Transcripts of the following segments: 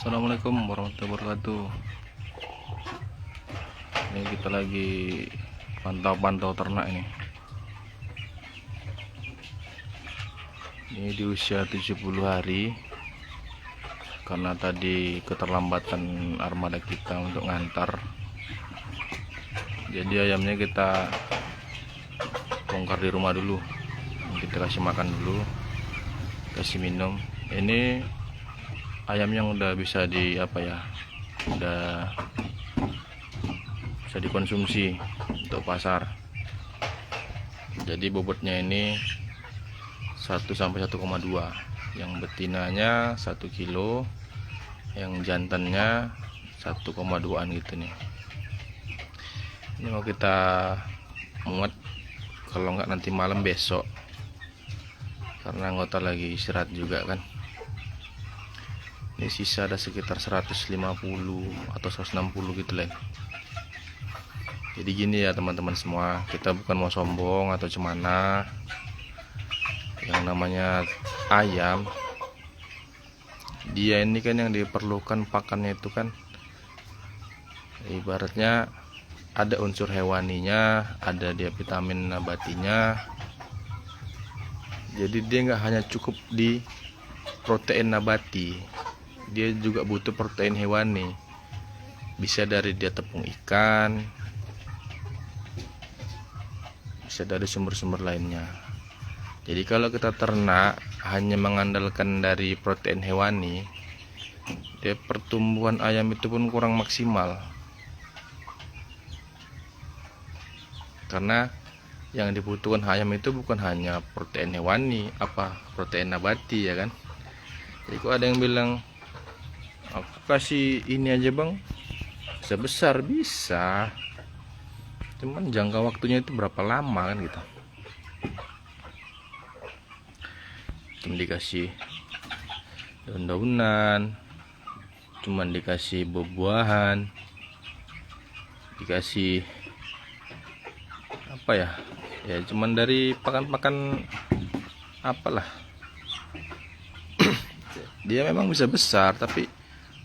Assalamualaikum warahmatullahi wabarakatuh. Ini kita lagi pantau-pantau ternak ini. Ini di usia 70 hari. Karena tadi keterlambatan armada kita untuk ngantar, jadi ayamnya kita bongkar di rumah dulu. Kita kasih makan dulu, kasih minum. Ini ayam yang udah bisa udah bisa dikonsumsi untuk pasar. Jadi bobotnya ini 1 sampai 1,2. Yang betinanya 1 kilo, yang jantannya 1,2an gitu nih. Ini mau kita muat, kalau nggak nanti malam besok, karena anggota lagi istirahat juga kan. Ini sisa ada sekitar 150 atau 160 gitu lah. Jadi gini ya teman-teman semua, kita bukan mau sombong atau cemana. Yang namanya ayam, dia ini kan yang diperlukan pakannya itu kan ibaratnya ada unsur hewaninya, ada dia vitamin nabatinya. Jadi dia nggak hanya cukup di protein nabati, dia juga butuh protein hewani. Bisa dari dia tepung ikan, bisa dari sumber-sumber lainnya. Jadi kalau kita ternak hanya mengandalkan dari protein hewani, dia pertumbuhan ayam itu pun kurang maksimal. Karena yang dibutuhkan ayam itu bukan hanya protein hewani, protein nabati ya kan. Jadi kok ada yang bilang, aku kasih ini aja bang, sebesar bisa, cuman jangka waktunya itu berapa lama kan gitu. Cuman dikasih daun-daunan, cuman dikasih buah-buahan, dikasih ya cuman dari pakan-pakan apalah. Dia memang bisa besar tapi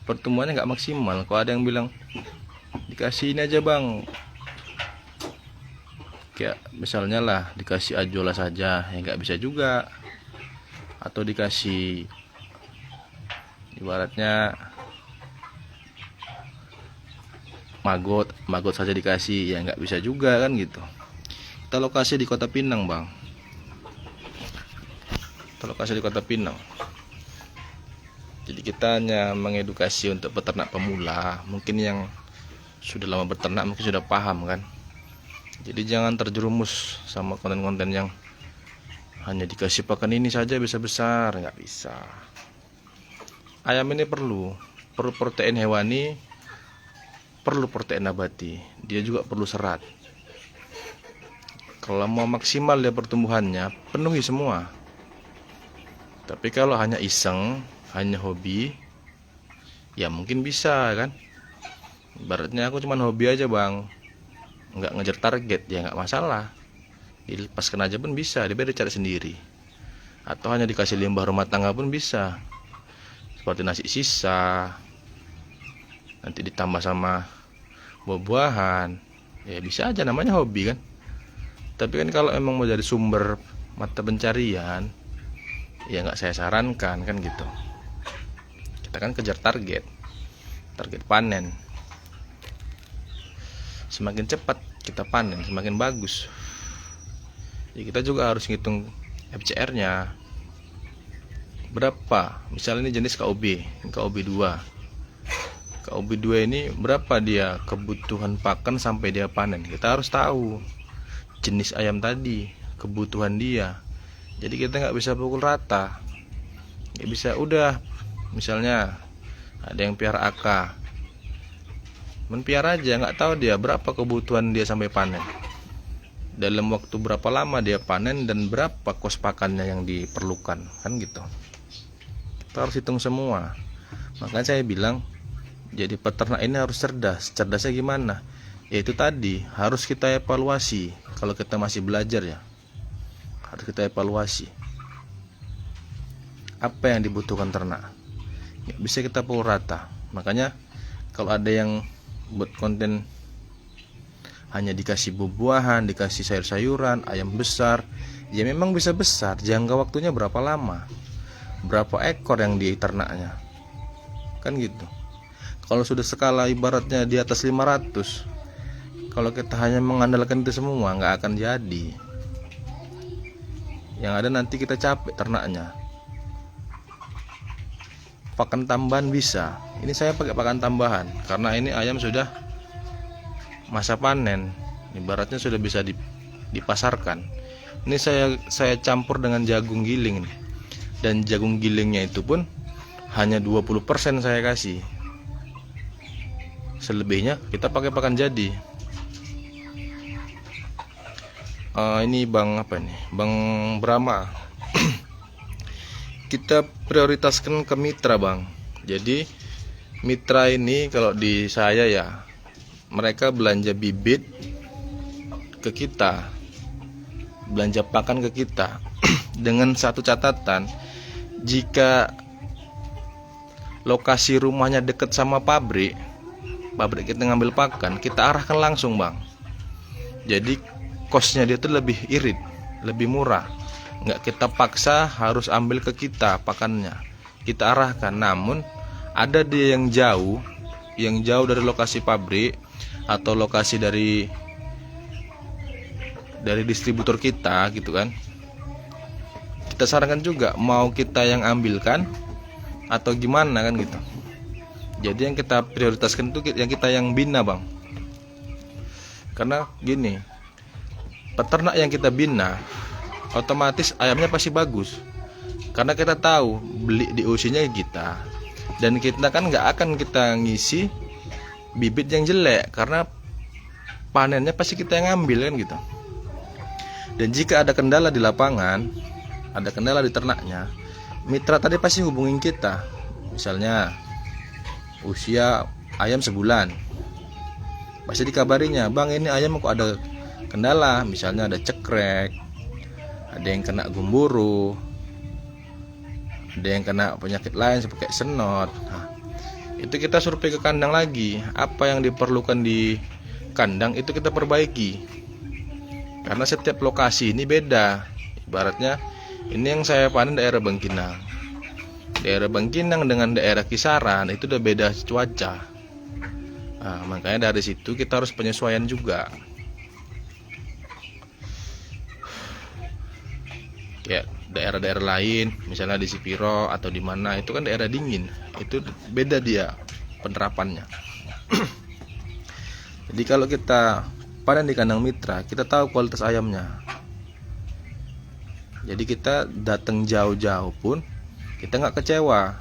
pertumbuhannya nggak maksimal. Kalau ada yang bilang dikasih ini aja bang, kayak misalnya lah dikasih ajola saja, ya nggak bisa juga. Atau dikasih ibaratnya magot saja dikasih, ya nggak bisa juga kan gitu. Kita lokasi di Kota Pinang bang, jadi kita hanya mengedukasi untuk peternak pemula. Mungkin yang sudah lama beternak mungkin sudah paham kan. Jadi jangan terjerumus sama konten-konten yang hanya dikasih pakan ini saja bisa besar, nggak bisa. Ayam ini perlu protein hewani, perlu protein nabati, dia juga perlu serat. Kalau mau maksimal dia pertumbuhannya, penuhi semua. Tapi kalau hanya iseng, hanya hobi, ya mungkin bisa kan. Ibaratnya aku cuma hobi aja bang, nggak ngejar target, ya nggak masalah. Dilepaskan aja pun bisa, dia biar cari sendiri. Atau hanya dikasih limbah rumah tangga pun bisa, seperti nasi sisa, nanti ditambah sama buah-buahan, ya bisa aja, namanya hobi kan. Tapi kan kalau emang mau jadi sumber mata pencarian, ya nggak saya sarankan kan gitu. Kita kan kejar target panen. Semakin cepat kita panen, semakin bagus. Ya, kita juga harus ngitung FCR-nya berapa. Misalnya ini jenis KOB 2. KOB 2 ini berapa dia kebutuhan pakan sampai dia panen. Kita harus tahu jenis ayam tadi, kebutuhan dia. Jadi kita nggak bisa pukul rata. Nggak bisa udah, misalnya ada yang piara AK, menpiara aja, nggak tahu dia berapa kebutuhan dia sampai panen, dalam waktu berapa lama dia panen, dan berapa kos pakannya yang diperlukan kan gitu. Kita harus hitung semua. Makanya saya bilang, jadi peternak ini harus cerdas. Cerdasnya gimana? Yaitu tadi, harus kita evaluasi. Kalau kita masih belajar ya, harus kita evaluasi apa yang dibutuhkan ternak. nggak bisa kita pukul rata. Makanya kalau ada yang buat konten hanya dikasih buah-buahan, dikasih sayur-sayuran, ayam besar, ya memang bisa besar. Jangka waktunya berapa lama, berapa ekor yang diternaknya, kan gitu. Kalau sudah skala ibaratnya di atas 500, kalau kita hanya mengandalkan itu semua nggak akan jadi. Yang ada nanti kita capek ternaknya. Pakan tambahan bisa. Ini saya pakai pakan tambahan karena ini ayam sudah masa panen, ibaratnya sudah bisa dipasarkan. Ini saya campur dengan jagung giling nih. Dan jagung gilingnya itu pun hanya 20% saya kasih. Selebihnya kita pakai pakan jadi. Ini Bang apa nih? Bang Brahma. Kita prioritaskan ke mitra, Bang. Jadi mitra ini kalau di saya ya, mereka belanja bibit ke kita, belanja pakan ke kita dengan satu catatan, jika lokasi rumahnya dekat sama pabrik kita ngambil pakan, kita arahkan langsung, Bang. Jadi kosnya dia tuh lebih irit, lebih murah. Nggak kita paksa harus ambil ke kita pakannya, kita arahkan. Namun ada dia yang jauh dari lokasi pabrik atau lokasi dari distributor kita gitu kan, kita sarankan juga mau kita yang ambilkan atau gimana kan gitu. Jadi yang kita prioritaskan itu yang kita yang bina, Bang. Karena gini, peternak yang kita bina otomatis ayamnya pasti bagus, karena kita tahu beli di usinya kita, dan kita kan nggak akan kita ngisi bibit yang jelek karena panennya pasti kita yang ngambil kan gitu. Dan jika ada kendala di lapangan, ada kendala di ternaknya, mitra tadi pasti hubungin kita. Misalnya usia ayam sebulan, pasti dikabarinya, Bang ini ayam kok ada kendala, misalnya ada cekrek, ada yang kena gumburu, ada yang kena penyakit lain seperti senot. Nah, itu kita survei ke kandang lagi, apa yang diperlukan di kandang itu kita perbaiki. Karena setiap lokasi ini beda. Ibaratnya ini yang saya panen daerah Bangkinang. Daerah Bangkinang dengan daerah Kisaran itu udah beda cuaca. Nah, makanya dari situ kita harus penyesuaian juga. Ya, daerah-daerah lain, misalnya di Sipiro atau di mana, itu kan daerah dingin. Itu beda dia penerapannya. Jadi kalau kita panen di kandang mitra, kita tahu kualitas ayamnya. Jadi kita datang jauh-jauh pun kita nggak kecewa,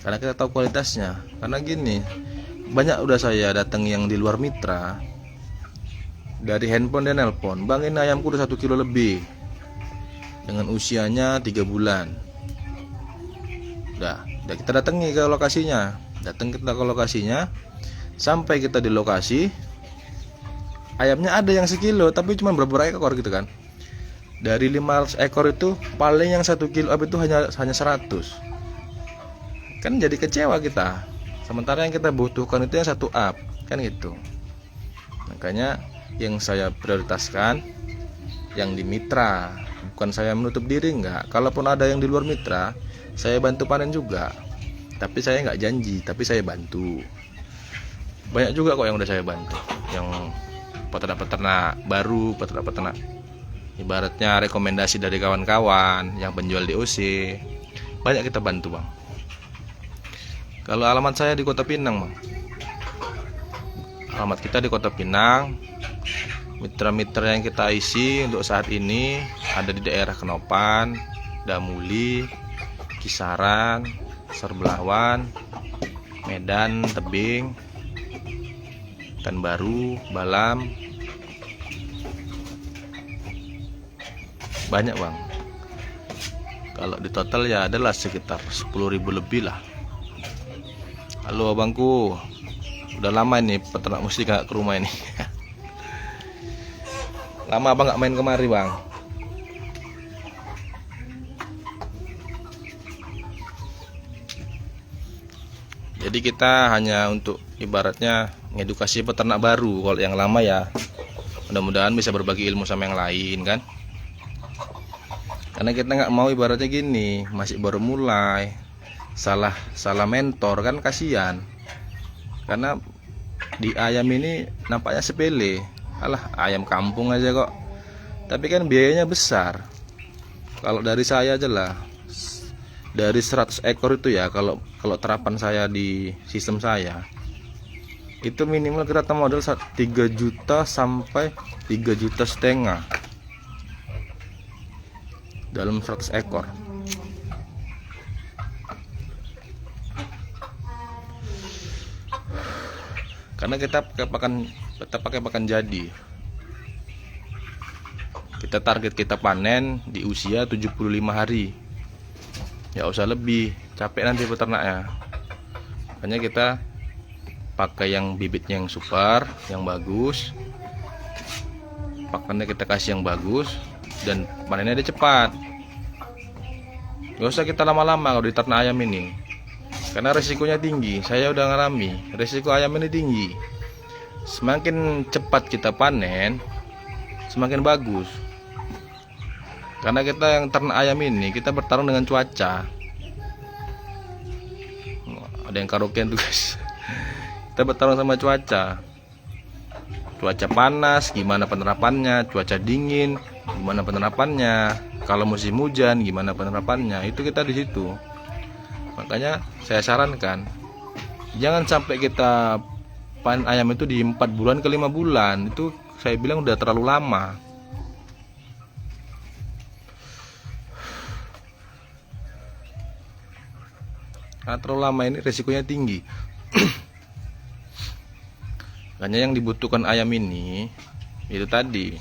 karena kita tahu kualitasnya. Karena gini, banyak udah saya datang yang di luar mitra, dari handphone dan nelpon, Bang ini ayamku udah 1 kilo lebih, dengan usianya 3 bulan. Udah kita datangi ke lokasinya, sampai kita di lokasi, ayamnya ada yang 1 kilo tapi cuma berapa ekor gitu kan. Dari 500 ekor itu paling yang 1 kilo itu hanya 100. Kan jadi kecewa kita. Sementara yang kita butuhkan itu yang 1 up, kan gitu. Makanya yang saya prioritaskan yang di mitra. Bukan saya menutup diri, enggak. Kalaupun ada yang di luar mitra, saya bantu panen juga. Tapi saya nggak janji, tapi saya bantu. Banyak juga kok yang udah saya bantu, yang peternak-peternak baru, peternak-peternak ibaratnya rekomendasi dari kawan-kawan yang penjual DOC, banyak kita bantu, Bang. Kalau alamat saya di Kota Pinang, Bang. Alamat kita di Kota Pinang. Mitra-mitra yang kita isi untuk saat ini ada di daerah Kenopan, Damuli, Kisaran, Serbelawan, Medan, Tebing, Pekanbaru, Balam. Banyak, Bang. Kalau di total ya adalah sekitar 10.000 lebih lah. Halo abangku, udah lama ini peternak mesti gak ke rumah ini. Lama abang gak main kemari, Bang. Jadi kita hanya untuk ibaratnya ngedukasi peternak baru. Kalau yang lama ya mudah-mudahan bisa berbagi ilmu sama yang lain kan. Karena kita nggak mau ibaratnya gini, masih baru mulai salah mentor kan, kasihan. Karena di ayam ini nampaknya sepele, alah ayam kampung aja kok, tapi kan biayanya besar. Kalau dari saya aja lah, dari 100 ekor itu ya, kalau terapan saya di sistem saya itu minimal kita modal 3 juta sampai 3,5 juta dalam 100 ekor. Karena kita pakai pakan jadi. Kita target kita panen di usia 75 hari. Ya usah lebih, capek nanti peternaknya. Makanya kita pakai yang bibitnya yang super, yang bagus. Pakannya kita kasih yang bagus dan panennya dia cepat. Gak usah kita lama-lama kalau di ternak ayam ini, karena resikonya tinggi. Saya udah ngalami, resiko ayam ini tinggi. Semakin cepat kita panen, semakin bagus. Karena kita yang ternak ayam ini, kita bertarung dengan cuaca. Ada yang karaokean tuh guys. Kita bertarung sama cuaca. Cuaca panas, gimana penerapannya? Cuaca dingin, gimana penerapannya? Kalau musim hujan, gimana penerapannya? Itu kita di situ. Makanya saya sarankan, jangan sampai kita panen ayam itu di 4 bulan ke 5 bulan. Itu saya bilang udah terlalu lama. Karena terlalu lama ini resikonya tinggi. Makanya yang dibutuhkan ayam ini itu tadi.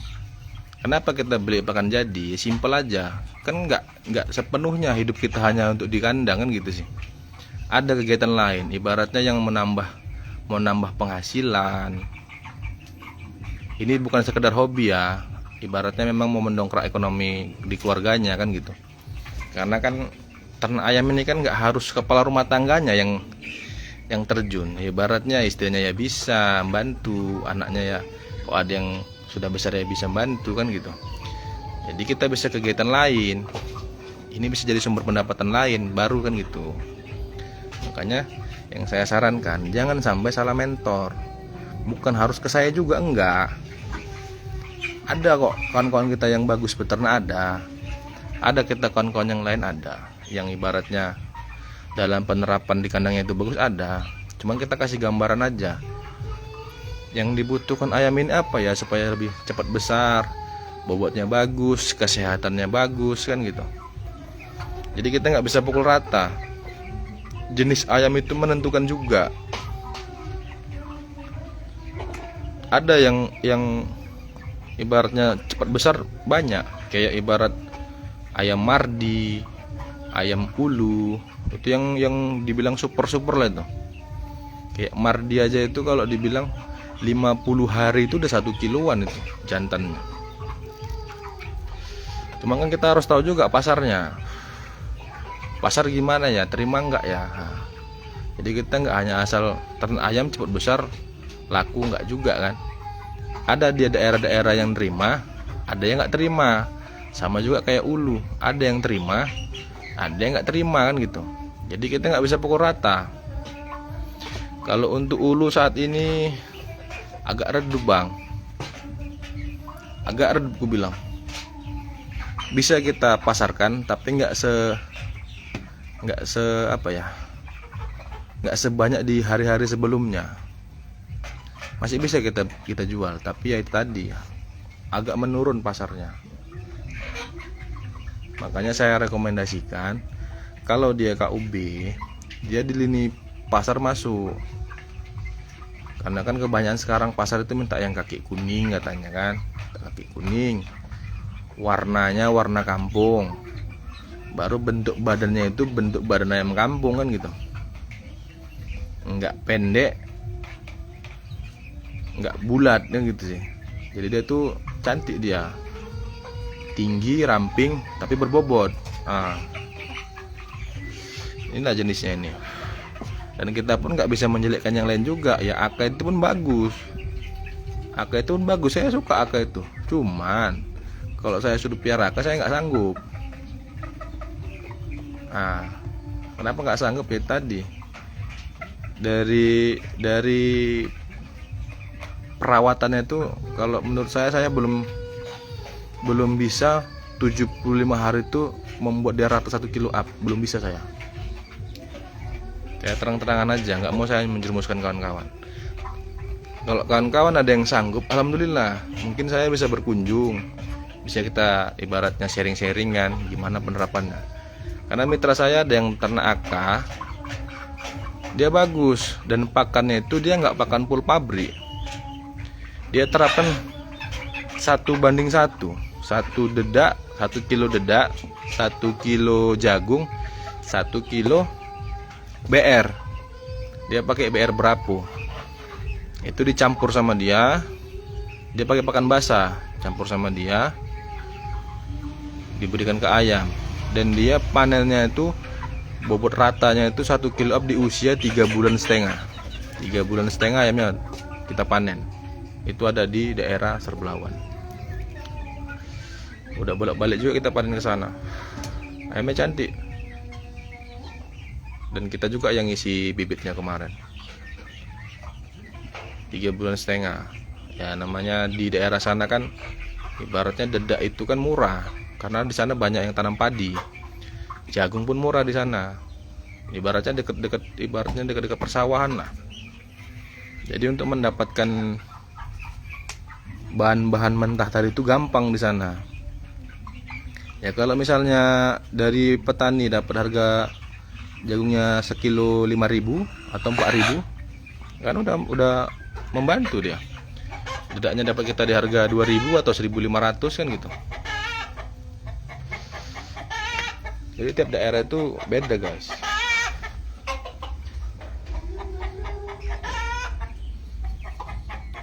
Kenapa kita beli pakan jadi? Simpel aja. Kan nggak sepenuhnya hidup kita hanya untuk di kandang kan gitu sih. Ada kegiatan lain, ibaratnya yang menambah penghasilan. Ini bukan sekedar hobi ya. Ibaratnya memang mau mendongkrak ekonomi di keluarganya kan gitu. Karena kan ternak ayam ini kan nggak harus kepala rumah tangganya yang terjun. Ibaratnya istrinya ya bisa bantu, anaknya ya kok ada yang sudah besar ya bisa bantu kan gitu. Jadi kita bisa kegiatan lain. Ini bisa jadi sumber pendapatan lain baru kan gitu. Makanya yang saya sarankan, jangan sampai salah mentor. Bukan harus ke saya juga, enggak. Ada kok kawan-kawan kita yang bagus beternak ada. Ada kita kawan-kawan yang lain ada, yang ibaratnya dalam penerapan di kandangnya itu bagus ada. Cuman kita kasih gambaran aja. Yang dibutuhkan ayam ini apa ya, supaya lebih cepat besar, bobotnya bagus, kesehatannya bagus kan gitu. Jadi kita nggak bisa pukul rata. Jenis ayam itu menentukan juga. Ada yang ibaratnya cepat besar banyak, kayak ibarat ayam mardi, ayam ulu, itu yang dibilang super lah itu. Kayak mardi aja itu kalau dibilang 50 hari itu udah 1 kiloan itu jantannya. Cuma kan kita harus tahu juga pasarnya. Pasar gimana ya, terima nggak ya. Jadi kita nggak hanya asal ternak ayam cepat besar laku, nggak juga kan. Ada di daerah-daerah yang terima, ada yang nggak terima. Sama juga kayak ulu, ada yang terima, ada yang nggak terima kan gitu. Jadi kita nggak bisa pukul rata. Kalau untuk ulu saat ini agak redup bang, agak redup gue bilang. Bisa kita pasarkan tapi nggak sebanyak di hari-hari sebelumnya. Masih bisa kita jual, tapi ya itu tadi agak menurun pasarnya. Makanya saya rekomendasikan kalau dia KUB, dia di lini pasar masuk. Karena kan kebanyakan sekarang pasar itu minta yang kaki kuning katanya kan, kaki kuning, warnanya warna kampung, baru bentuk badannya itu bentuk badan ayam kampung kan gitu, nggak pendek, nggak bulat kan gitu sih. Jadi dia tuh cantik, dia tinggi, ramping, tapi berbobot. Inilah jenisnya ini. Dan kita pun nggak bisa menjelekkan yang lain juga. Ya Aka itu pun bagus, saya suka Aka itu. Cuman kalau saya suruh piara Aka, saya nggak sanggup. Nah, kenapa nggak sanggup? Ya tadi dari perawatannya itu, kalau menurut saya belum bisa 75 hari itu membuat dia rata 1 kilo up. Belum bisa saya terang-terangan aja, nggak mau saya menjerumuskan kawan-kawan. Kalau kawan-kawan ada yang sanggup, alhamdulillah, mungkin saya bisa berkunjung, bisa kita ibaratnya sharing-sharing kan gimana penerapannya. Karena mitra saya ada yang ternak Aka, dia bagus, dan pakannya itu dia nggak pakan full pabrik, dia terapkan 1:1, 1 dedak, 1 kilo dedak, 1 kilo jagung, 1 kilo BR. Dia pakai BR Bravo, itu dicampur sama dia pakai pakan basah, campur sama dia, diberikan ke ayam. Dan dia panennya itu bobot ratanya itu 1 kilo up di usia 3,5 bulan. 3,5 bulan ayamnya kita panen. Itu ada di daerah Serbelawan. Udah bolak-balik juga kita panen ke sana. Ayamnya cantik. Dan kita juga yang ngisi bibitnya kemarin. 3,5 bulan. Ya namanya di daerah sana kan ibaratnya dedak itu kan murah, karena di sana banyak yang tanam padi. Jagung pun murah di sana. Ibaratnya dekat-dekat persawahan lah. Jadi untuk mendapatkan bahan-bahan mentah tadi itu gampang di sana. Ya kalau misalnya dari petani dapat harga jagungnya sekilo 5.000 atau 4.000, kan udah membantu dia. Dedaknya dapat kita di harga 2.000 atau 1.500 kan gitu. Jadi tiap daerah itu beda guys.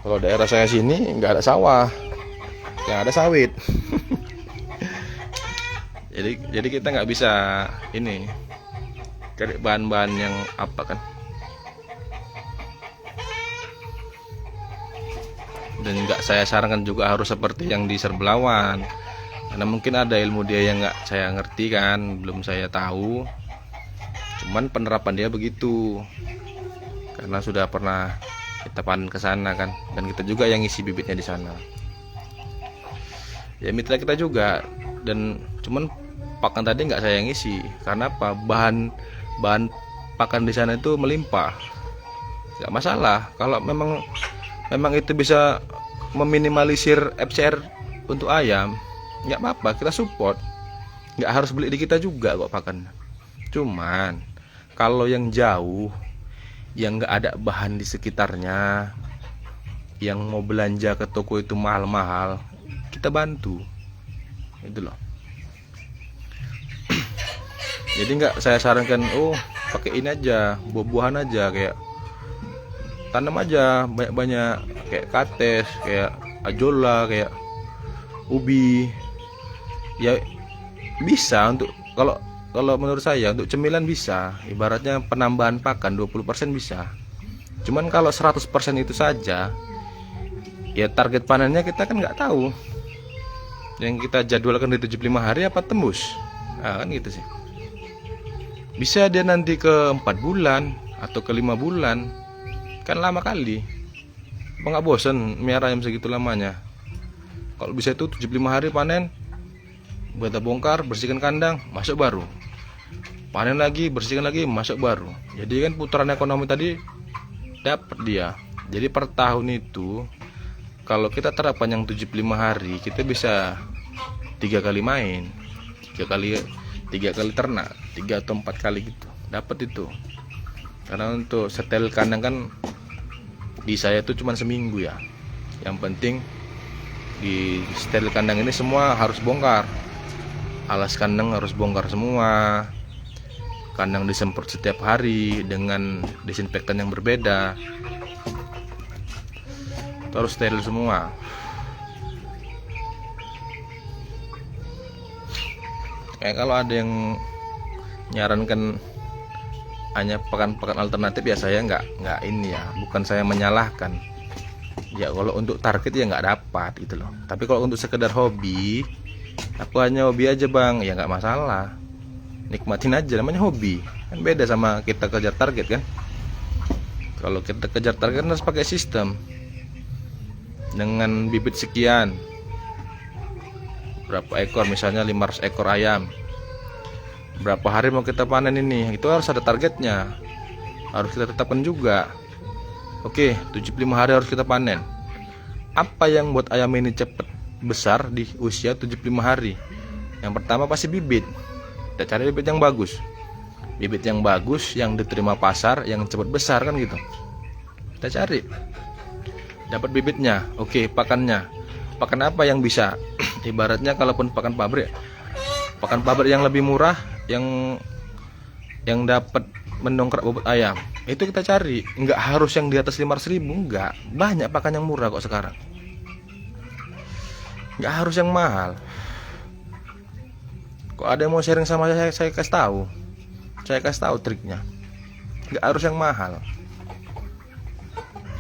Kalau daerah saya sini nggak ada sawah, nggak ada sawit. jadi kita nggak bisa ini cari bahan-bahan yang apa kan. Dan nggak saya sarankan juga harus seperti yang di Serbelawan, karena mungkin ada ilmu dia yang nggak saya ngerti kan, belum saya tahu. Cuman penerapan dia begitu, karena sudah pernah kita panen ke sana kan, dan kita juga yang ngisi bibitnya di sana. Ya mitra kita juga, dan cuman pakan tadi nggak saya yang ngisi, karena apa? Bahan pakan di sana itu melimpah, nggak masalah. Kalau memang itu bisa meminimalisir FCR untuk ayam, nggak apa-apa, kita support. Nggak harus beli di kita juga kok pakan. Cuman kalau yang jauh, yang nggak ada bahan di sekitarnya, yang mau belanja ke toko itu mahal-mahal, kita bantu, itu loh. Jadi nggak saya sarankan pakai ini aja, buah-buahan aja, kayak tanam aja banyak-banyak, kayak kates, kayak ajola, kayak ubi. Ya bisa untuk kalau menurut saya untuk cemilan bisa, ibaratnya penambahan pakan 20% bisa. Cuman kalau 100% itu saja, ya target panennya kita kan nggak tahu. Yang kita jadwalkan di 75 hari apa tembus, nah, kan gitu sih. Bisa dia nanti ke 4 bulan atau ke 5 bulan, kan lama kali. Apa nggak bosen miara ayam segitu lamanya? Kalau bisa itu 75 hari panen, kita bongkar, bersihkan kandang, masuk baru. Panen lagi, bersihkan lagi, masuk baru. Jadi kan putaran ekonomi tadi dapat dia. Jadi per tahun itu kalau kita terapkan yang 75 hari, kita bisa 3 kali main, 3 kali ternak, 3 atau 4 kali gitu, dapat itu. Karena untuk setel kandang kan di saya itu cuma seminggu ya. Yang penting di setel kandang ini semua harus bongkar. Alas kandang harus bongkar semua. Kandang disemprot setiap hari dengan disinfektan yang berbeda. Harus steril semua. Kayak kalau ada yang nyarankan hanya pakan-pakan alternatif ya saya nggak ini ya, bukan saya menyalahkan ya, kalau untuk target ya nggak dapat gitu loh. Tapi kalau untuk sekedar hobi, aku hanya hobi aja bang, ya nggak masalah, nikmatin aja, namanya hobi kan, beda sama kita kejar target kan. Kalau kita kejar target harus pakai sistem, dengan bibit sekian, berapa ekor, misalnya 500 ekor ayam, berapa hari mau kita panen ini, itu harus ada targetnya, harus kita tetapkan juga. Oke, 75 hari harus kita panen. Apa yang buat ayam ini cepat besar di usia 75 hari? Yang pertama pasti bibit. Kita cari bibit yang bagus, bibit yang bagus, yang diterima pasar, yang cepat besar kan gitu. Kita cari, dapat bibitnya. Oke, pakannya, pakan apa yang bisa ibaratnya kalaupun pakan pabrik yang lebih murah, yang dapat mendongkrak bobot ayam, itu kita cari. Nggak harus yang di atas 500.000, enggak, banyak pakan yang murah kok sekarang, nggak harus yang mahal. Kok ada yang mau sharing sama saya kasih tahu triknya. Nggak harus yang mahal.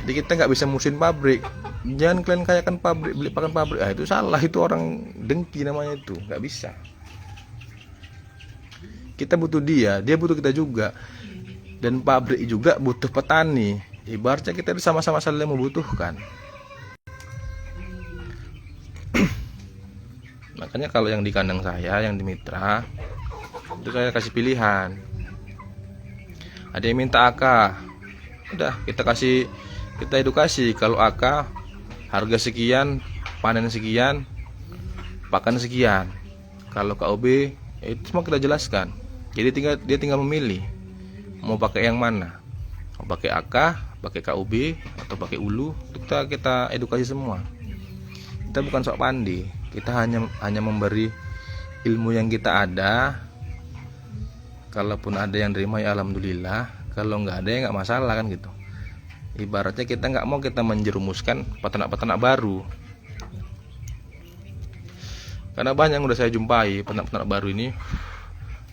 Jadi kita nggak bisa musuhin pabrik. Jangan kalian kayakan pabrik, beli pakan pabrik, itu salah, itu orang dengki namanya, itu nggak bisa. Kita butuh dia butuh kita juga, dan pabrik juga butuh petani. Ibaratnya kita sama-sama saling membutuhkan. Makanya kalau yang di kandang saya, yang di mitra, itu saya kasih pilihan. Ada yang minta AK, udah kita edukasi. Kalau AK harga sekian, panen sekian, pakan sekian. Kalau KOB itu semua kita jelaskan. Jadi dia tinggal memilih mau pakai yang mana, mau pakai AK, pakai KOB, atau pakai ulu. Itu kita edukasi semua. Kita bukan sok pandai, kita hanya memberi ilmu yang kita ada. Kalaupun ada yang terima ya alhamdulillah, kalau nggak ada ya nggak masalah kan gitu. Ibaratnya kita nggak mau kita menjerumuskan peternak-peternak baru, karena banyak yang udah saya jumpai peternak-peternak baru ini,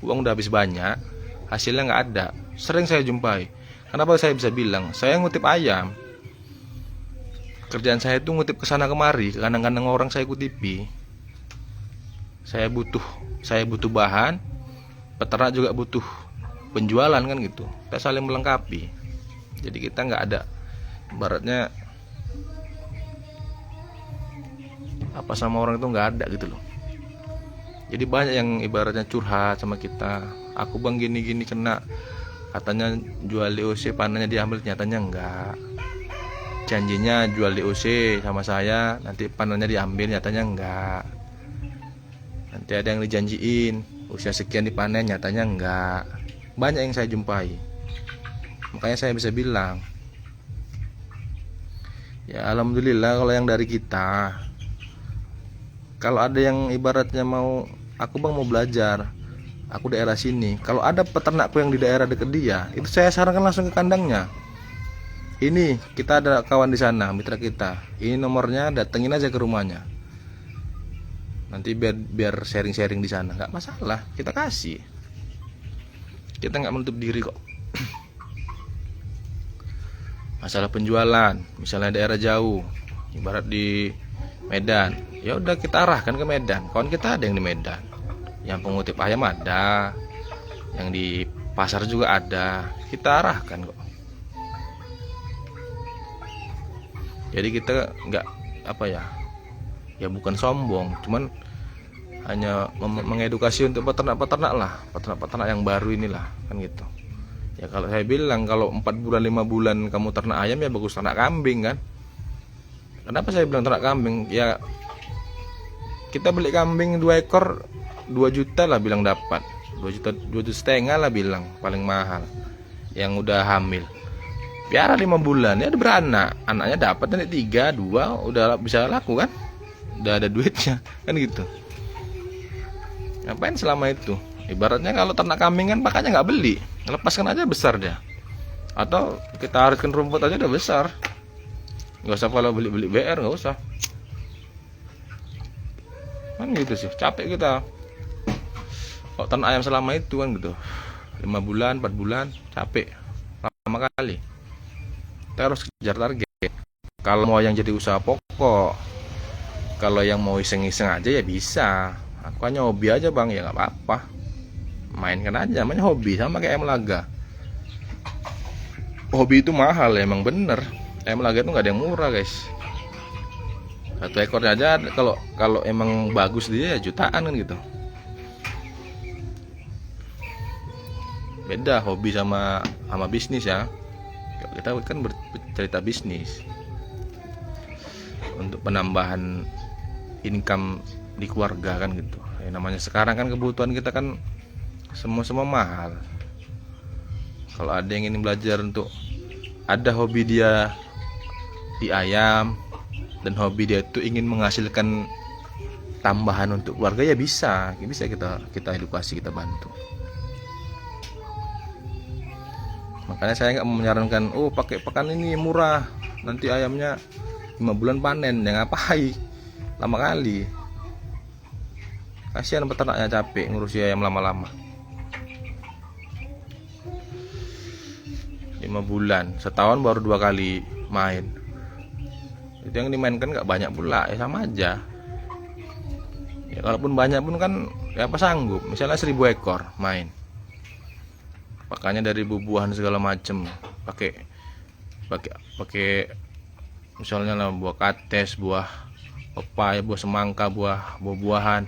uang udah habis banyak, hasilnya nggak ada. Sering saya jumpai. Kenapa saya bisa bilang? Saya ngutip ayam, kerjaan saya itu ngutip kesana kemari, kadang-kadang orang saya kutipi. Saya butuh bahan, peternak juga butuh penjualan kan gitu. Kita saling melengkapi. Jadi kita nggak ada ibaratnya apa sama orang itu, nggak ada gitu loh. Jadi banyak yang ibaratnya curhat sama kita, aku bang gini kena, katanya jual DOC panennya diambil, nyatanya enggak. Janjinya jual DOC sama saya, nanti panennya diambil, nyatanya enggak. Nanti ada yang dijanjiin usia sekian dipanen, nyatanya enggak. Banyak yang saya jumpai. Makanya saya bisa bilang, ya alhamdulillah kalau yang dari kita. Kalau ada yang ibaratnya aku bang mau belajar, aku daerah sini, kalau ada peternakku yang di daerah dekat dia, itu saya sarankan langsung ke kandangnya. Ini kita ada kawan di sana, mitra kita, ini nomornya, datengin aja ke rumahnya. Nanti biar sharing-sharing di sana, nggak masalah, kita kasih. Kita nggak menutup diri kok. Masalah penjualan, misalnya daerah jauh, ibarat di Medan, ya udah kita arahkan ke Medan. Kawan kita ada yang di Medan, yang pengutip ayam ada, yang di pasar juga ada, kita arahkan kok. Jadi kita nggak ya bukan sombong, cuman hanya mengedukasi untuk peternak-peternak lah, peternak-peternak yang baru inilah kan gitu. Ya kalau saya bilang, kalau 4 bulan 5 bulan kamu ternak ayam, ya bagus ternak kambing kan. Kenapa saya bilang ternak kambing? Ya kita beli kambing 2 ekor 2 juta lah bilang dapat, 2 juta setengah lah bilang paling mahal, yang udah hamil. Piara 5 bulan ya udah beranak, anaknya dapat nanti 3, 2 udah bisa laku kan, udah ada duitnya kan gitu. Ngapain selama itu? Ibaratnya kalau ternak kambing kan pakannya nggak beli, lepaskan aja besar dia, atau kita hariskan rumput aja udah besar. Nggak usah kalau beli BR, nggak usah kan gitu sih, capek kita kok ternak ayam selama itu kan gitu. 5 bulan 4 bulan capek lama kali. Kita harus kejar target. Kalau mau yang jadi usaha pokok, kalau yang mau iseng-iseng aja ya bisa. Aku hanya hobi aja bang, ya nggak apa-apa, mainkan aja, namanya hobi, sama kayak ayam laga. Hobi itu mahal, emang bener. Ayam laga itu nggak ada yang murah guys. Satu ekornya aja kalau emang bagus dia ya jutaan kan gitu. Beda hobi sama bisnis ya. Kita kan bercerita bisnis untuk penambahan income di keluarga kan gitu. Ya, namanya sekarang kan kebutuhan kita kan semua mahal. Kalau ada yang ingin belajar untuk ada hobi dia di ayam dan hobi dia itu ingin menghasilkan tambahan untuk keluarga ya bisa kita edukasi, kita bantu. Makanya saya nggak menyarankan pakai pakan ini murah, nanti ayamnya 5 bulan panen, ya ngapain lama kali, kasihan peternaknya capek ngurusi ayam lama-lama. 5 bulan, setahun baru 2 kali main, itu yang dimainkan nggak banyak pula, ya sama aja ya. Kalaupun banyak pun kan ya apa sanggup, misalnya 1000 ekor main, pakannya dari buah-buahan segala macem, pakai misalnya lah buah kates, buah pepaya, buah semangka, buah-buahan,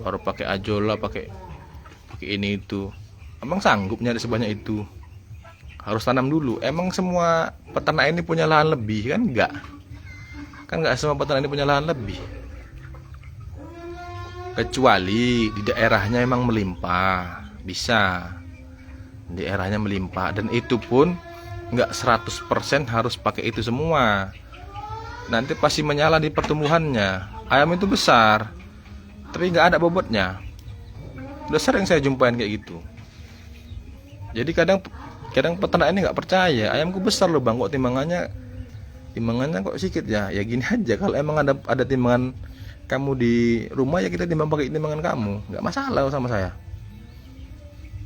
baru pakai ajola, pakai ini itu. Emang sanggup nyari sebanyak itu? Harus tanam dulu. Emang semua peternak ini punya lahan lebih kan? Enggak semua peternak ini punya lahan lebih, kecuali di daerahnya emang melimpah, bisa di daerahnya melimpah, dan itu pun enggak 100% harus pakai itu semua. Nanti pasti menyala di pertumbuhannya. Ayam itu besar tapi nggak ada bobotnya. Udah sering saya jumpain kayak gitu. Jadi kadang peternak ini nggak percaya, ayamku besar loh bang, kok timbangannya kok sedikit ya. Ya gini aja, kalau emang ada timbangan kamu di rumah ya kita timbang pakai timbangan kamu, nggak masalah sama saya.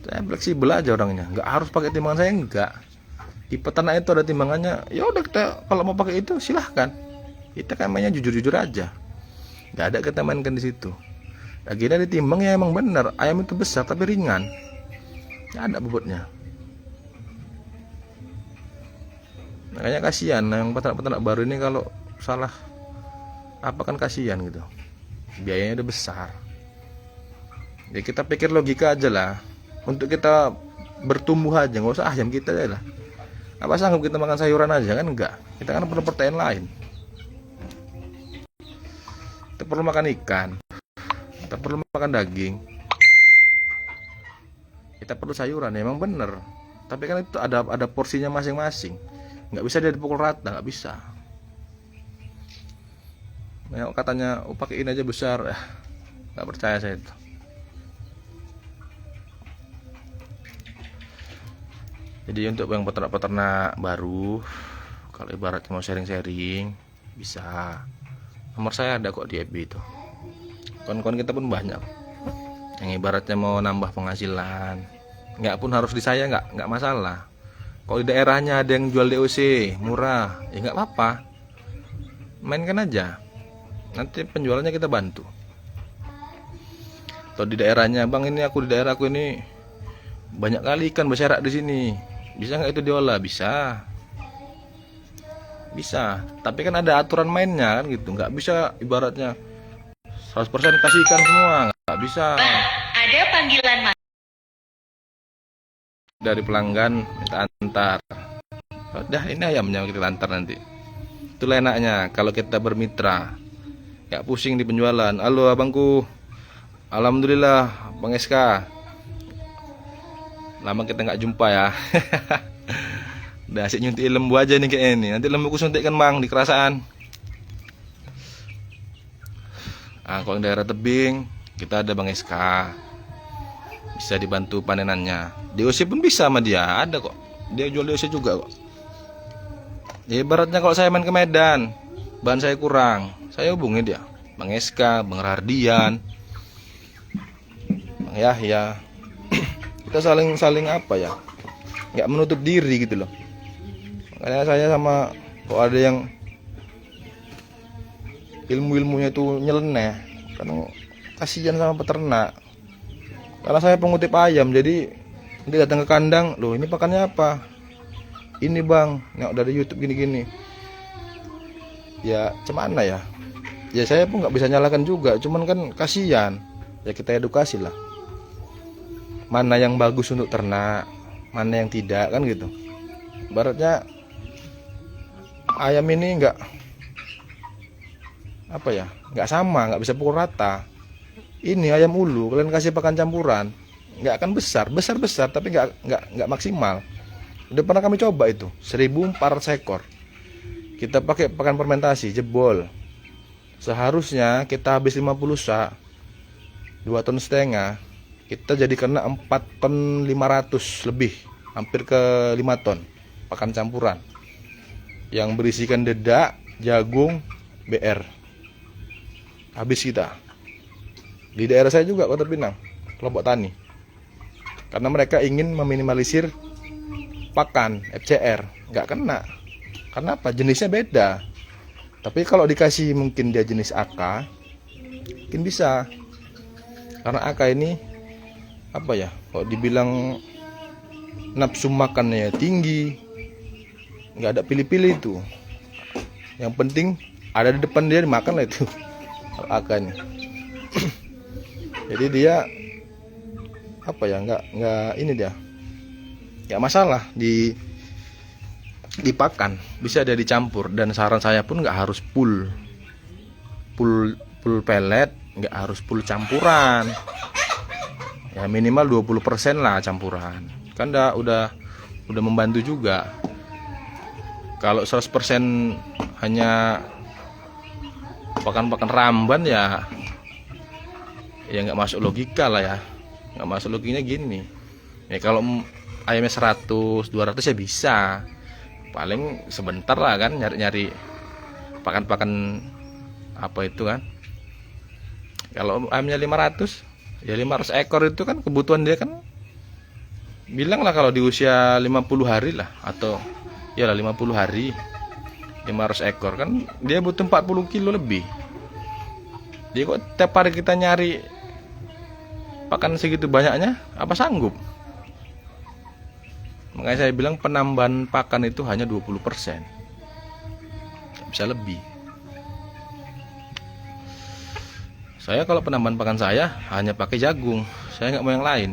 Saya fleksibel aja orangnya, nggak harus pakai timbangan saya, enggak. Di peternak itu ada timbangannya, ya udah kita kalau mau pakai itu silahkan. Kita kan mainnya jujur-jujur aja, nggak ada kita mainkan di situ. Akhirnya ditimbang ya emang bener, ayam itu besar tapi ringan, nggak ada bobotnya. Makanya kasihan yang peternak baru ini, kalau salah apa kan kasihan gitu, biayanya udah besar. Ya kita pikir logika aja lah, untuk kita bertumbuh aja, nggak usah ayam kita aja lah. Apa sanggup kita makan sayuran aja kan? Enggak, kita kan perlu protein lain. Kita perlu makan ikan, kita perlu makan daging, kita perlu sayuran, ya emang bener. Tapi kan itu ada porsinya masing-masing, nggak bisa dia dipukul rata, nggak bisa. Nah, katanya pakai ini aja besar, nggak percaya saya itu. Jadi untuk yang peternak baru, kalau ibaratnya mau sharing-sharing, bisa. Nomor saya ada kok di FB itu. Kawan-kawan kita pun banyak yang ibaratnya mau nambah penghasilan, nggak pun harus di saya, nggak masalah. Kalau di daerahnya ada yang jual DOC murah, ya nggak apa-apa, mainkan aja, nanti penjualannya kita bantu. Atau di daerahnya, bang ini di daerahku ini banyak kali ikan berserak di sini, bisa nggak itu diolah? Bisa, tapi kan ada aturan mainnya kan gitu. Nggak bisa ibaratnya 100% kasih ikan semua, nggak bisa. Ada panggilan Dari pelanggan minta antar. Udah, ini ayamnya kita antar nanti. Itulah enaknya kalau kita bermitra, nggak pusing di penjualan. Halo abangku, alhamdulillah Bang SK, lama kita nggak jumpa ya. Udah asik nyuntik lembu aja nih kayak ini. Nanti lembuku suntikkan bang di kerasaan. Kalau daerah tebing kita ada Bang SK, bisa dibantu panenannya. DOC pun bisa sama dia, ada kok. Dia jual DOC juga kok. Ya ibaratnya kalau saya main ke Medan, bahan saya kurang, saya hubungi dia, Bang SK, Bang Rardian, Bang Yahya. kita saling apa ya, nggak menutup diri gitu loh. Makanya saya sama kok ada yang ilmunya itu nyeleneh, karena kasihan sama peternak. Karena saya pengutip ayam, jadi nanti datang ke kandang, loh ini pakannya apa? Ini bang, nggak dari YouTube gini-gini. Ya cemana ya? Ya saya pun nggak bisa nyalakan juga, cuman kan kasihan. Ya kita edukasi lah. Mana yang bagus untuk ternak, mana yang tidak, kan gitu. Ibaratnya ayam ini nggak apa ya, nggak sama, nggak bisa pukul rata. Ini ayam ulu, kalian kasih pakan campuran, nggak akan besar tapi nggak maksimal. Udah pernah kami coba itu 1.400 ekor. Kita pakai pakan fermentasi, jebol. Seharusnya kita habis 50 sak, 2,5 ton, kita jadi kena 4,5 ton lebih, hampir ke 5 ton pakan campuran yang berisikan dedak, jagung, BR. Habis kita. Di daerah saya juga, Kota Pinang, kelompok tani. Karena mereka ingin meminimalisir pakan FCR, nggak kena. Karena apa? Jenisnya beda. Tapi kalau dikasih mungkin dia jenis AK, mungkin bisa. Karena AK ini apa ya? Kalau dibilang nafsu makannya tinggi, nggak ada pilih-pilih itu. Yang penting ada di depan dia dimakan lah itu. AK ini. Jadi dia apa ya, nggak ini dia nggak masalah dipakan, bisa dia dicampur. Dan saran saya pun nggak harus full pelet, nggak harus full campuran, ya minimal 20% lah campuran, kan udah membantu juga. Kalau 100% hanya pakan ramban ya nggak masuk logika lah ya, nggak masuk logikanya gini ya. Kalau ayamnya 100-200 ya bisa, paling sebentar lah kan nyari pakan apa itu kan. Kalau ayamnya 500 ya 500 ekor itu kan kebutuhan dia kan, bilang lah kalau di usia 50 hari lah, atau ya lah 50 hari 500 ekor kan dia butuh 40 kilo lebih. Jadi kok tiap hari kita nyari pakan segitu banyaknya, apa sanggup? Makanya saya bilang penambahan pakan itu hanya 20%, bisa lebih. Saya kalau penambahan pakan saya hanya pakai jagung, saya nggak mau yang lain,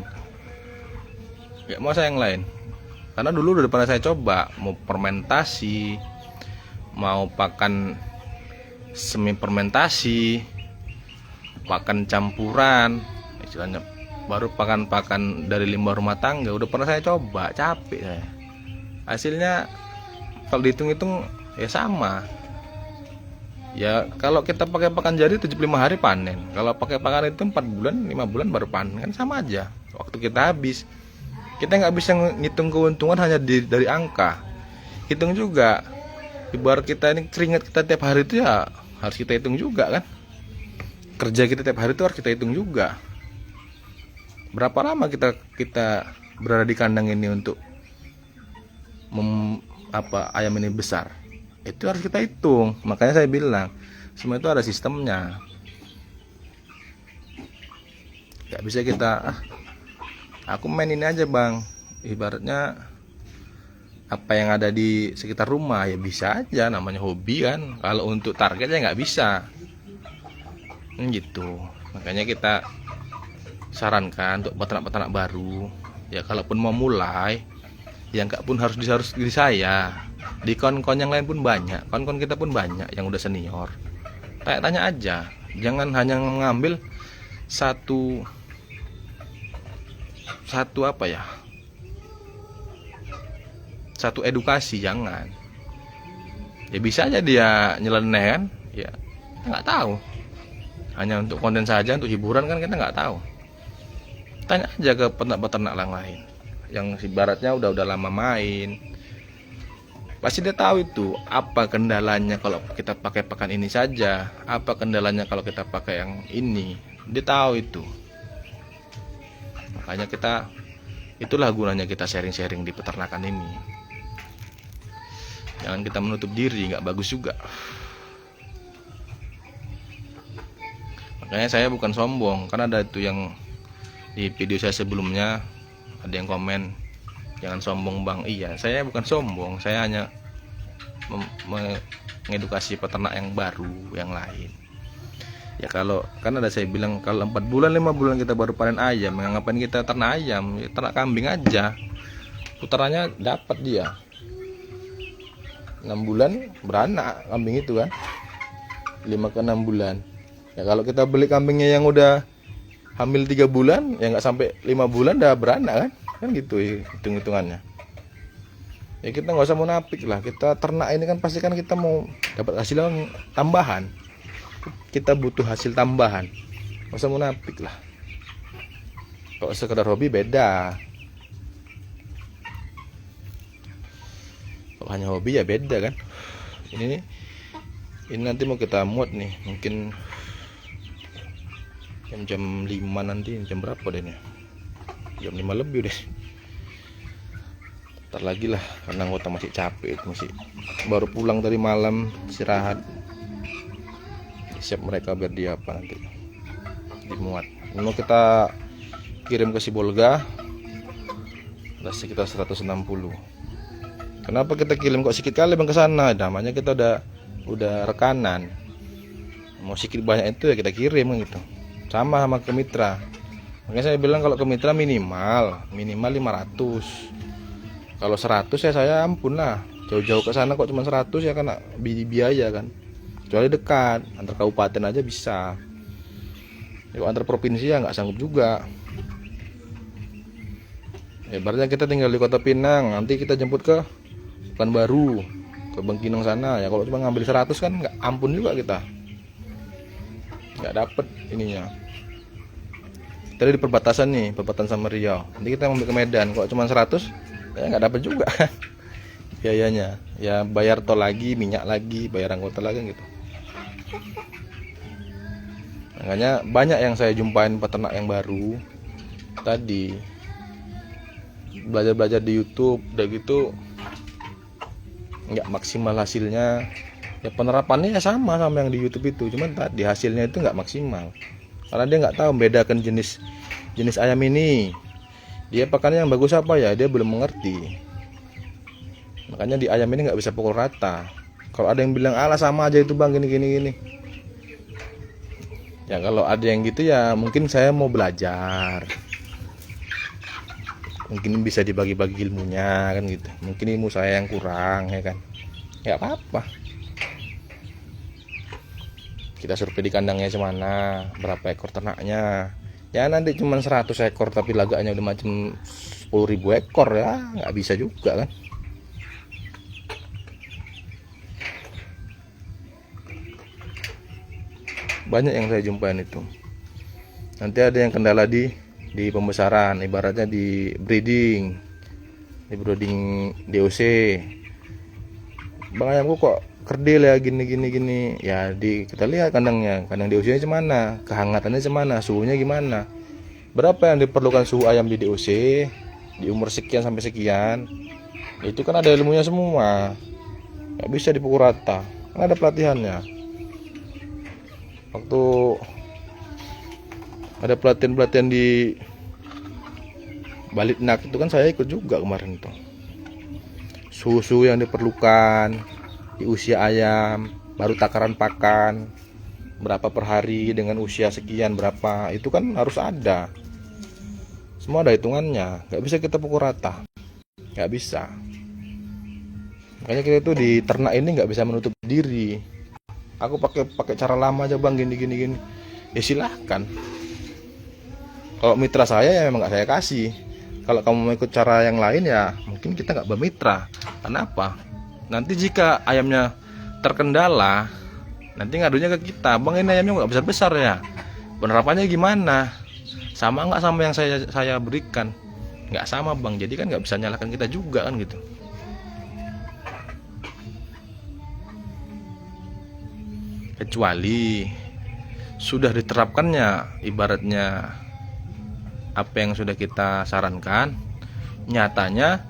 nggak mau saya yang lain. Karena dulu udah pernah saya coba, mau fermentasi, mau pakan semi fermentasi, pakan campuran, istilahnya baru pakan dari limbah rumah tangga, udah pernah saya coba, capek saya. Hasilnya kalau dihitung-hitung ya sama. Ya kalau kita pakai pakan jadi 75 hari panen, kalau pakai pakan itu 4 bulan 5 bulan baru panen, kan sama aja, waktu kita habis. Kita nggak bisa ngitung keuntungan hanya dari angka. Hitung juga, ibarat kita ini keringat kita tiap hari itu ya harus kita hitung juga kan. Kerja kita tiap hari itu harus kita hitung juga. Berapa lama kita berada di kandang ini untuk ayam ini besar, itu harus kita hitung. Makanya saya bilang semua itu ada sistemnya. Gak bisa kita aku main ini aja bang, ibaratnya apa yang ada di sekitar rumah ya bisa aja, namanya hobi kan. Kalau untuk targetnya nggak bisa gitu. Makanya kita sarankan untuk peternak-peternak baru ya, kalaupun mau mulai ya nggak pun harus di saya, di kon-kon yang lain pun banyak, kon-kon kita pun banyak yang udah senior. Tanya aja, jangan hanya mengambil satu apa ya, satu edukasi, jangan. Ya bisa aja dia nyeleneh kan, ya kita nggak tahu, hanya untuk konten saja, untuk hiburan kan kita nggak tahu. Tanya aja ke peternak-peternak yang lain yang ibaratnya udah lama main, pasti dia tahu itu apa kendalanya kalau kita pakai pakan ini saja, apa kendalanya kalau kita pakai yang ini, dia tahu itu. Makanya kita Itulah gunanya kita sharing-sharing di peternakan ini. Jangan kita menutup diri, nggak bagus juga. Makanya saya bukan sombong, karena ada itu yang di video saya sebelumnya ada yang komen, jangan sombong bang. Iya, saya bukan sombong, saya hanya mengedukasi peternak yang baru, yang lain. Ya kalau kan ada saya bilang kalau 4 bulan 5 bulan kita baru panen ayam, ngapain kita ternak ayam, ya, ternak kambing aja, putarannya dapat dia 6 bulan beranak kambing itu kan, 5 ke 6 bulan. Ya kalau kita beli kambingnya yang udah hamil 3 bulan, ya nggak sampai 5 bulan udah beranak kan gitu hitung-hitungannya. Ya kita nggak usah munafik lah, kita ternak ini kan pasti kan kita mau dapat hasil tambahan, kita butuh hasil tambahan, nggak usah munafik lah. Kalau sekedar hobi beda, kalau hanya hobi ya beda kan. Ini nanti mau kita muat nih, mungkin jam 5 nanti, jam berapa deh nih, jam 5 lebih deh. Ntar lagi lah, karena anggota masih capek, masih baru pulang dari malam istirahat. Siap mereka biar dia apa nanti dimuat. Ini mau kita kirim ke Sibolga, ada sekitar 160. Kenapa kita kirim kok sedikit kali bang ke sana? Namanya kita udah rekanan. Mau sedikit banyak itu ya kita kirim gitu. Sama ke mitra. Makanya saya bilang kalau ke mitra minimal 500. Kalau 100 ya saya ampun lah, jauh-jauh ke sana kok cuma 100 ya kan biaya kan. Kecuali dekat, antar kabupaten aja bisa. Ya, antar provinsi ya nggak sanggup juga. Ya, ibaratnya kita tinggal di Kota Pinang, nanti kita jemput ke Pekanbaru, ke Bengkinang sana. Ya kalau cuma ngambil 100 kan nggak ampun juga kita. Nggak dapet ininya. Kita di perbatasan nih, perbatasan sama Riau. Nanti kita ngambil ke Medan, kok cuma 100 ya nggak dapat juga biayanya. Ya bayar tol lagi, minyak lagi, bayar anggota lagi gitu. Makanya banyak yang saya jumpain peternak yang baru tadi, belajar di YouTube, udah gitu nggak maksimal hasilnya. Ya penerapannya ya sama yang di YouTube itu, cuman tadi hasilnya itu nggak maksimal karena dia nggak tahu membedakan jenis ayam ini. Dia pakannya yang bagus apa ya, dia belum mengerti. Makanya di ayam ini nggak bisa pukul rata. Kalau ada yang bilang alah sama aja itu bang gini. Ya kalau ada yang gitu ya mungkin saya mau belajar. Mungkin bisa dibagi-bagi ilmunya kan gitu. Mungkin ilmu saya yang kurang ya kan. Ya apa-apa. Kita survei di kandangnya semana, berapa ekor ternaknya. Ya nanti cuma 100 ekor tapi lagaknya udah macam 10.000 ekor ya nggak bisa juga kan. Banyak yang saya jumpain itu. Nanti ada yang kendala di pembesaran, ibaratnya di breeding DOC. Bang ayamku kok kerdil ya gini. Ya kita lihat kandang DOC-nya gimana, kehangatannya gimana, suhunya gimana, berapa yang diperlukan suhu ayam di DOC di umur sekian sampai sekian. Itu kan ada ilmunya semua, nggak bisa dipukul rata, kan ada pelatihannya. Waktu ada pelatihan di Balitnak itu kan saya ikut juga kemarin tuh. Suhu yang diperlukan di usia ayam, baru takaran pakan berapa per hari dengan usia sekian berapa, itu kan harus ada. Semua ada hitungannya, nggak bisa kita pukul rata, nggak bisa. Makanya kita itu di ternak ini nggak bisa menutup diri. Aku pakai cara lama aja bang gini. Ya silahkan. Kalau mitra saya ya memang nggak saya kasih. Kalau kamu mau ikut cara yang lain ya mungkin kita nggak bermitra. Kenapa? Nanti jika ayamnya terkendala, nanti ngadunya ke kita, bang ini ayamnya nggak besar ya, penerapannya gimana? Sama nggak sama yang saya berikan? Nggak sama bang, jadi kan nggak bisa nyalahkan kita juga kan gitu. Kecuali sudah diterapkannya, ibaratnya apa yang sudah kita sarankan Nyatanya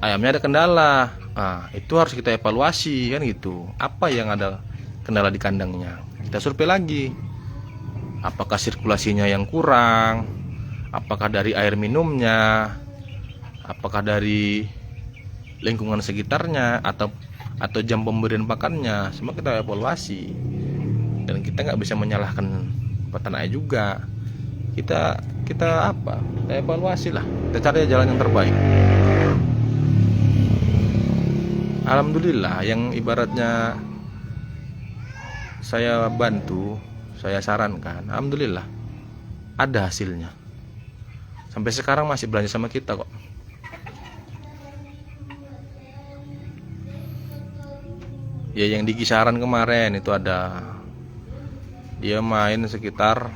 ayamnya ada kendala. Nah, itu harus kita evaluasi kan gitu. Apa yang ada kendala di kandangnya? Kita survei lagi. Apakah sirkulasinya yang kurang? Apakah dari air minumnya? Apakah dari lingkungan sekitarnya atau jam pemberian pakannya? Semua kita evaluasi. Dan kita nggak bisa menyalahkan peternaknya juga. Kita apa? Kita evaluasi lah. Kita cari jalan yang terbaik. Alhamdulillah, yang ibaratnya saya bantu, saya sarankan, alhamdulillah ada hasilnya. Sampai sekarang masih belanja sama kita kok. Ya yang di kisaran kemarin itu ada, dia main sekitar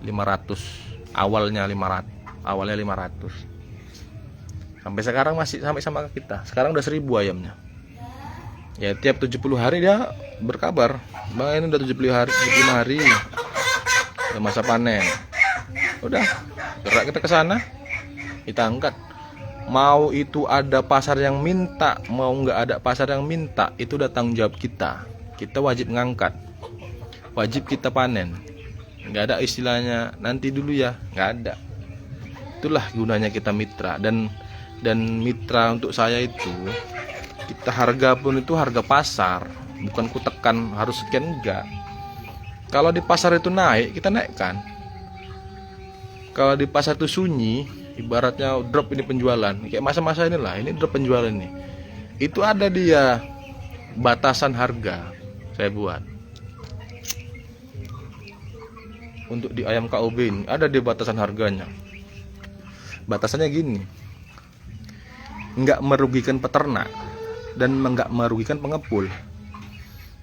500, awalnya 500. Sampai sekarang masih sampai sama kita. Sekarang udah 1000 ayamnya. Ya tiap 70 hari dia berkabar, "Bang, ini udah 70 hari, 75 hari. Udah masa panen." Udah, gerak kita ke sana. Kita angkat. Mau itu ada pasar yang minta, mau nggak ada pasar yang minta, itu udah tanggung jawab kita. Kita wajib ngangkat. Wajib kita panen. Nggak ada istilahnya nanti dulu ya, nggak ada. Itulah gunanya kita mitra. Dan mitra untuk saya itu, kita harga pun itu harga pasar, bukan kutekan harus sekian, enggak. Kalau di pasar itu naik, kita naikkan. Kalau di pasar itu sunyi, ibaratnya drop ini penjualan, kayak masa-masa inilah, ini drop penjualan nih. Itu ada dia batasan harga saya buat. Untuk di ayam KOB ini ada dia batasan harganya. Batasannya gini, nggak merugikan peternak dan nggak merugikan pengepul.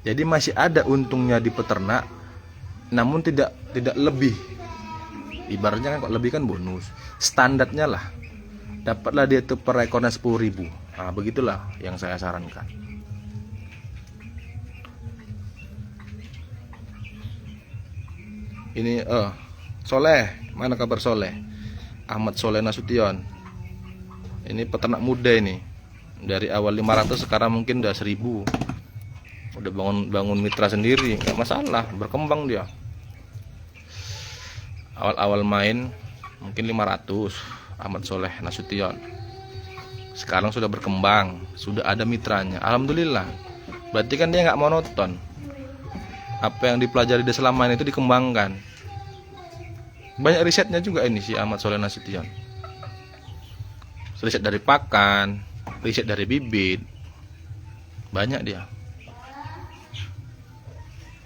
Jadi masih ada untungnya di peternak, namun tidak lebih. Ibaratnya kan kok lebih kan bonus. Standarnya lah, dapatlah dia tuh per ekornya 10.000. Nah begitulah yang saya sarankan. Ini Soleh, mana kabar Soleh? Ahmad Soleh Nasution. Ini peternak muda ini. Dari awal 500 sekarang mungkin udah 1000. Udah bangun mitra sendiri, nggak masalah, berkembang dia. Awal-awal main mungkin 500, Ahmad Soleh Nasution. Sekarang sudah berkembang, sudah ada mitranya. Alhamdulillah. Berarti kan dia nggak monoton. Apa yang dipelajari dia selama ini itu dikembangkan. Banyak risetnya juga ini si Ahmad Soleh Nasution. Riset dari pakan, riset dari bibit, banyak dia.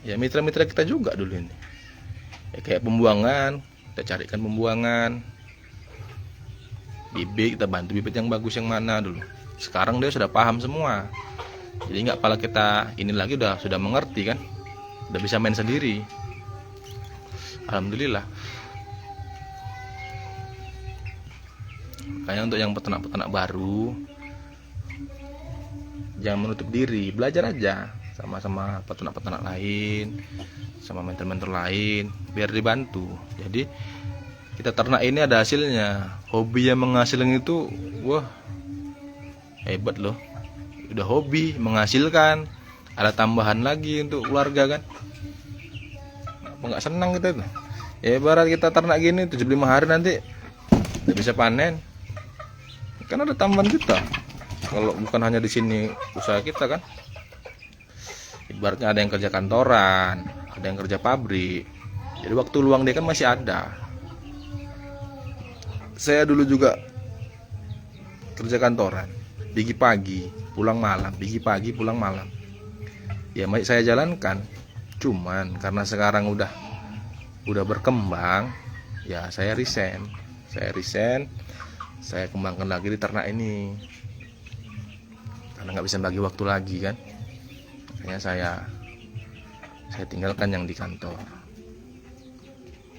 Ya mitra-mitra kita juga dulu ini. Ya, kayak pembuangan, kita carikan pembuangan. Bibit, kita bantu bibit yang bagus yang mana dulu. Sekarang dia sudah paham semua. Jadi nggak pala kita ini lagi sudah mengerti kan, udah bisa main sendiri. Alhamdulillah. Makanya untuk yang peternak-peternak baru, jangan menutup diri, belajar aja sama-sama peternak-peternak lain, sama mentor-mentor lain, biar dibantu. Jadi kita ternak ini ada hasilnya. Hobi yang menghasilkan itu, wah hebat loh. Udah hobi menghasilkan, ada tambahan lagi untuk keluarga kan. Apa nggak senang kita tuh? Ya ibarat kita ternak gini 75 hari nanti udah bisa panen. Kan ada tambahan kita. Kalau bukan hanya di sini usaha kita kan. Ibaratnya ada yang kerja kantoran, ada yang kerja pabrik. Jadi waktu luang dia kan masih ada. Saya dulu juga kerja kantoran, pergi pagi, pulang malam, pergi pagi, pulang malam. Ya masih saya jalankan. Cuman karena sekarang udah berkembang, ya saya resign. Saya kembangkan lagi di ternak ini. Karena nggak bisa bagi waktu lagi kan. Makanya saya tinggalkan yang di kantor.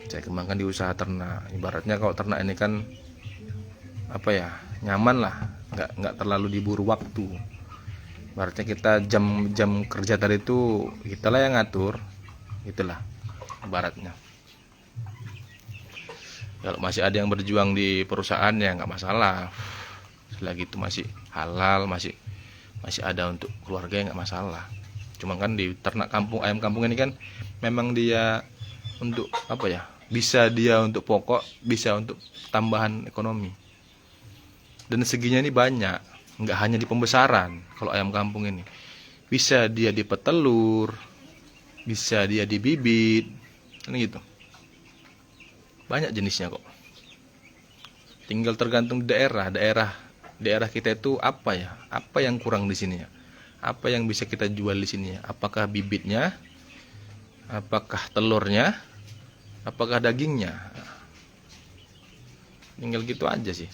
Saya kembangkan di usaha ternak. Ibaratnya kalau ternak ini kan apa ya, nyaman lah, nggak terlalu diburu waktu. Ibaratnya kita jam kerja tadi itu kita lah yang ngatur, itulah ibaratnya. Kalau masih ada yang berjuang di perusahaan ya nggak masalah. Selagi itu masih halal, masih ada untuk keluarga ya nggak masalah. Cuma kan di ternak kampung, ayam kampung ini kan memang dia untuk apa ya? Bisa dia untuk pokok, bisa untuk tambahan ekonomi. Dan seginya ini banyak, nggak hanya di pembesaran. Kalau ayam kampung ini bisa dia di petelur, bisa dia di bibit, kan gitu. Banyak jenisnya kok. Tinggal tergantung daerah kita itu apa ya? Apa yang kurang di sini ya? Apa yang bisa kita jual di sini ya? Apakah bibitnya? Apakah telurnya? Apakah dagingnya? Tinggal gitu aja sih.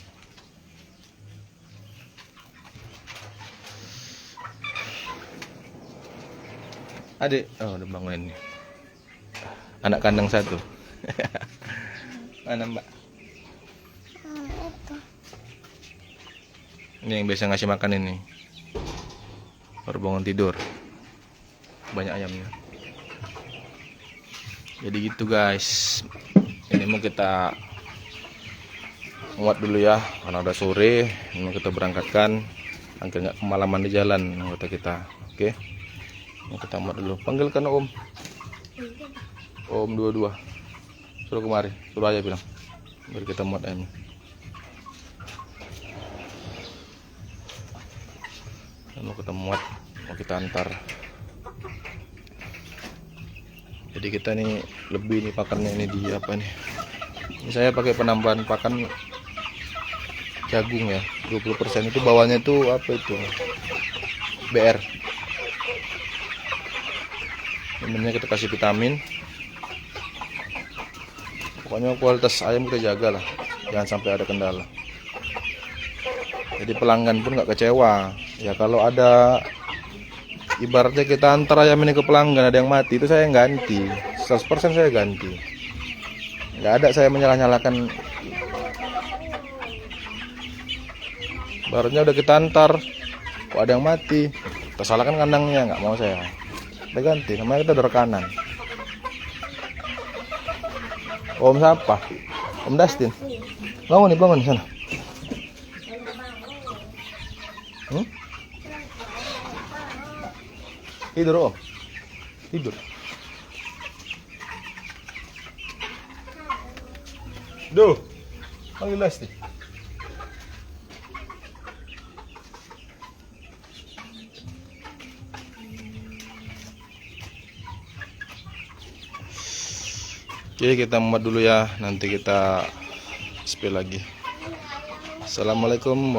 Adik, oh udah bangun ini. Anak kandang satu. Mana Mbak? Ini yang biasa ngasih makan ini. Baru bangun tidur. Banyak ayamnya. Jadi gitu guys. Ini mau kita muat dulu ya, karena udah sore. Ini mau kita berangkatkan agar nggak kemalaman di jalan anggota kita. Oke. Mau kita muat dulu. Panggilkan Om. Om dua-dua. Suruh kemari, suruh aja bilang. Biar kita muat ayamnya. Mau kita muat, mau kita antar. Jadi kita nih lebih nih pakannya ini di apa nih? Ini saya pakai penambahan pakan jagung ya, 20%. Itu bawahnya itu apa itu? BR. Minumnya kita kasih vitamin. Pokoknya kualitas ayam kita jaga lah, jangan sampai ada kendala. Jadi pelanggan pun nggak kecewa. Ya kalau ada ibaratnya kita antar ayam ini ke pelanggan ada yang mati, itu saya ganti 100% saya ganti. Nggak ada saya menyalah-nyalakan. Barunya udah kita antar, kok ada yang mati, kita salahkan kandangnya, nggak mau saya. Kita ganti, namanya kita rekanan. Om siapa? Om Dustin. Bangun nih sana. Tidur Om. Tidur. Duh. Panggil Dustin. Oke, kita muat dulu ya, nanti kita spill lagi. Assalamualaikum.